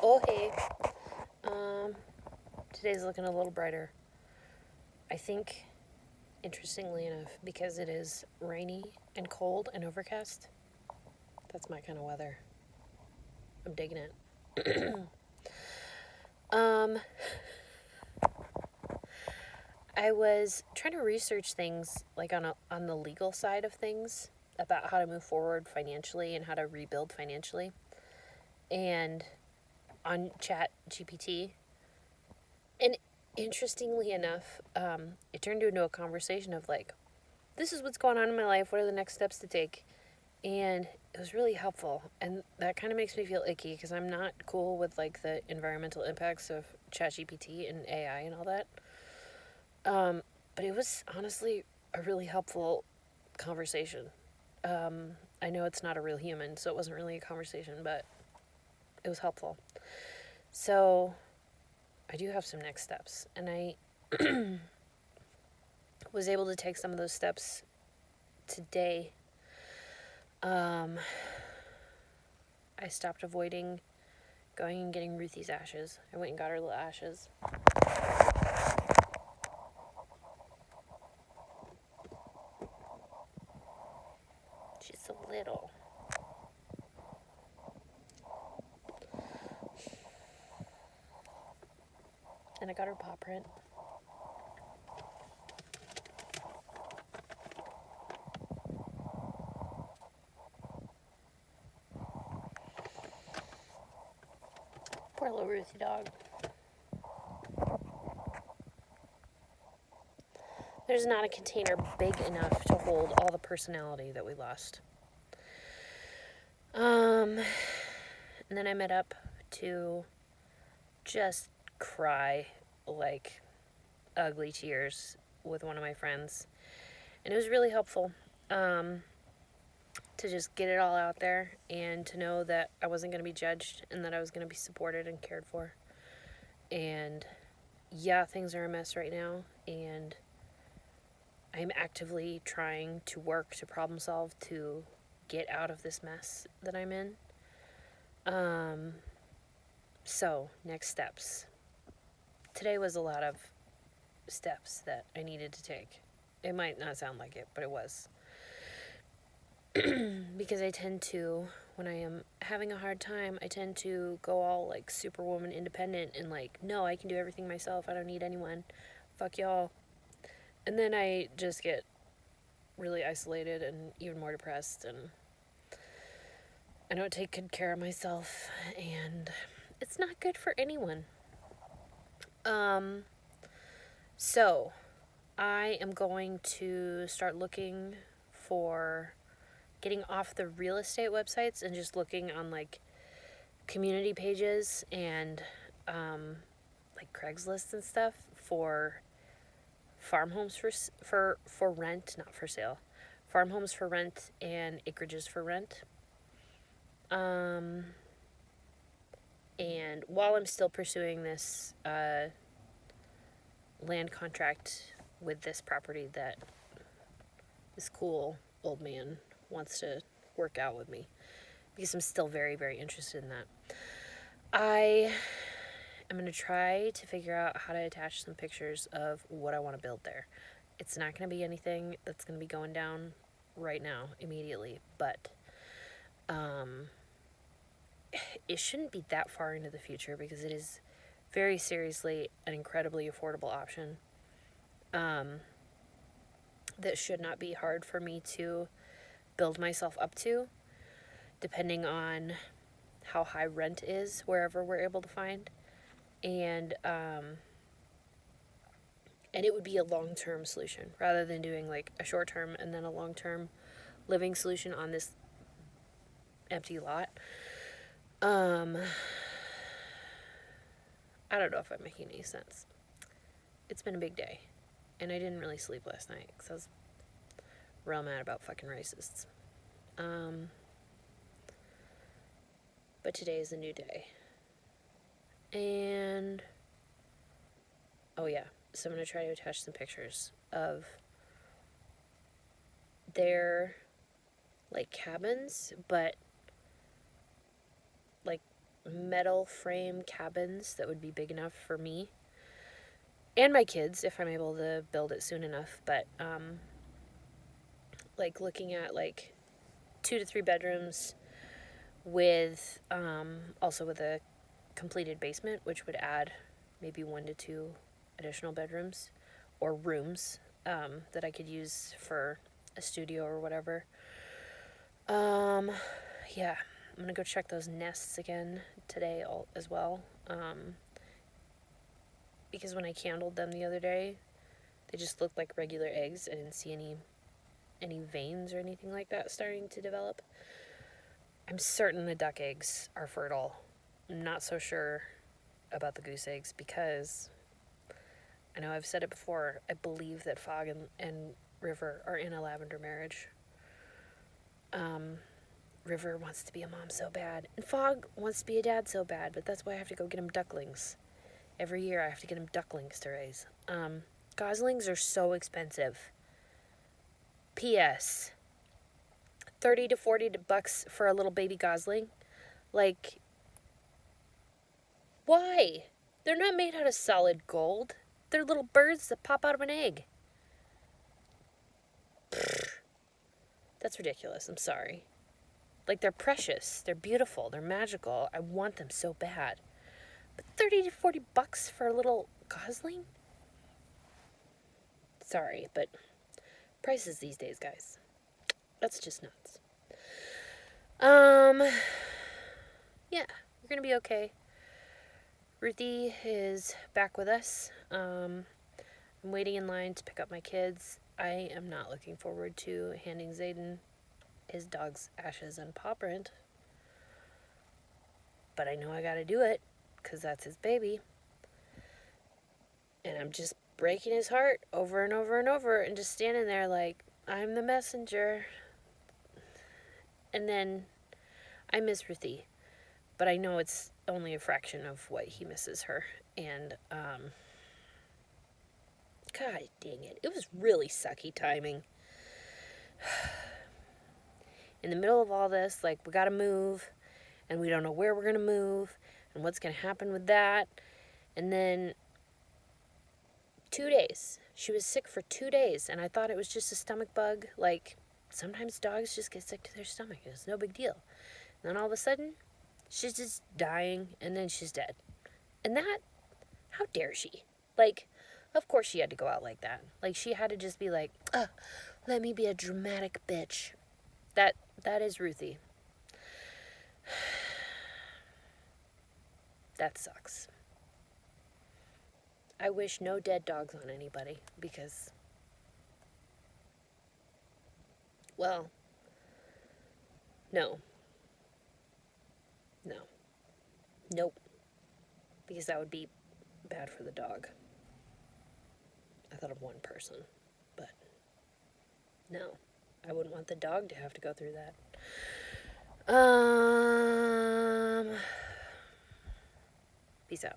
Oh, hey. Um, Today's looking a little brighter. I think, interestingly enough, because it is rainy and cold and overcast, that's my kind of weather. I'm digging it. um, I was trying to research things like on the legal side of things about how to move forward financially and how to rebuild financially, and on Chat GPT. And interestingly enough, it turned into a conversation of like, this is what's going on in my life. What are the next steps to take? And it was really helpful. And that kind of makes me feel icky because I'm not cool with like the environmental impacts of ChatGPT and AI and all that. But it was honestly a really helpful conversation. I know it's not a real human, so it wasn't really a conversation, but it was helpful. So I do have some next steps, and I was able to take some of those steps today. Um, I stopped avoiding going and getting Ruthie's ashes. I went and got her little ashes. She's so little. And I got her paw print. Poor little Ruthie dog. There's not a container big enough to hold all the personality that we lost. And then I met up to just cry like ugly tears with one of my friends. And it was really helpful to just get it all out there and to know that I wasn't going to be judged and that I was going to be supported and cared for. And yeah, things are a mess right now. And I'm actively trying to work to problem solve to get out of this mess that I'm in. So, next steps. Today was a lot of steps that I needed to take. It might not sound like it, but it was. Because I tend to, when I am having a hard time, I tend to go all like superwoman independent and like, no, I can do everything myself. I don't need anyone. Fuck y'all. And then I just get really isolated and even more depressed, and I don't take good care of myself, and it's not good for anyone. Um, so I am going to start looking for getting off the real estate websites and just looking on like community pages and like Craigslist and stuff for farm homes for rent, not for sale. Farm homes for rent and acreages for rent. Um, and while I'm still pursuing this land contract with this property that this cool old man wants to work out with me, because I'm still very, very interested in that, I am going to try to figure out how to attach some pictures of what I want to build there. It's not going to be anything that's going to be going down right now, immediately, but it shouldn't be that far into the future because it is very seriously an incredibly affordable option that should not be hard for me to build myself up to, depending on how high rent is wherever we're able to find. And it would be a long-term solution rather than doing like a short-term and then a long-term living solution on this empty lot. I don't know if I'm making any sense. It's been a big day, and I didn't really sleep last night because I was real mad about fucking racists. But today is a new day. And oh yeah, so I'm gonna try to attach some pictures of their like cabins, but like metal frame cabins that would be big enough for me and my kids if I'm able to build it soon enough. But like looking at like 2 to 3 bedrooms with also with a completed basement, which would add maybe 1 to 2 additional bedrooms or rooms that I could use for a studio or whatever. Yeah, I'm gonna go check those nests again today as well. Because when I candled them the other day, they just looked like regular eggs. I didn't see any veins or anything like that starting to develop. I'm certain the duck eggs are fertile. I'm not so sure about the goose eggs because I know I've said it before. I believe that Fog and River are in a lavender marriage. River wants to be a mom so bad, and Fog wants to be a dad so bad, but that's why I have to go get him ducklings. Every year I have to get him ducklings to raise. Goslings are so expensive. P.S. $30 to $40 for a little baby gosling. Like, why? They're not made out of solid gold. They're little birds that pop out of an egg. That's ridiculous. I'm sorry. Like, they're precious. They're beautiful. They're magical. I want them so bad. But $30 to $40 for a little gosling? Sorry, but prices these days, guys. That's just nuts. Yeah, we're gonna be okay. Ruthie is back with us. I'm waiting in line to pick up my kids. I am not looking forward to handing Zayden his dog's ashes and paw print. But I know I gotta do it, because that's his baby. And I'm just breaking his heart over and over and over and just standing there like, I'm the messenger. And then I miss Ruthie, but I know it's only a fraction of what he misses her. And, God dang it. It was really sucky timing. In the middle of all this, like, we gotta move, and we don't know where we're gonna move, and what's gonna happen with that. And then 2 days. She was sick for 2 days, and I thought it was just a stomach bug. Like, sometimes dogs just get sick to their stomach. It's no big deal. And then all of a sudden, she's just dying, and then she's dead. And that, how dare she? Like, of course she had to go out like that. Like, she had to just be like, let me be a dramatic bitch. That is Ruthie. That sucks. I wish no dead dogs on anybody because, well, no. No. Nope. Because that would be bad for the dog. I thought of one person, but no. I wouldn't want the dog to have to go through that. Peace out.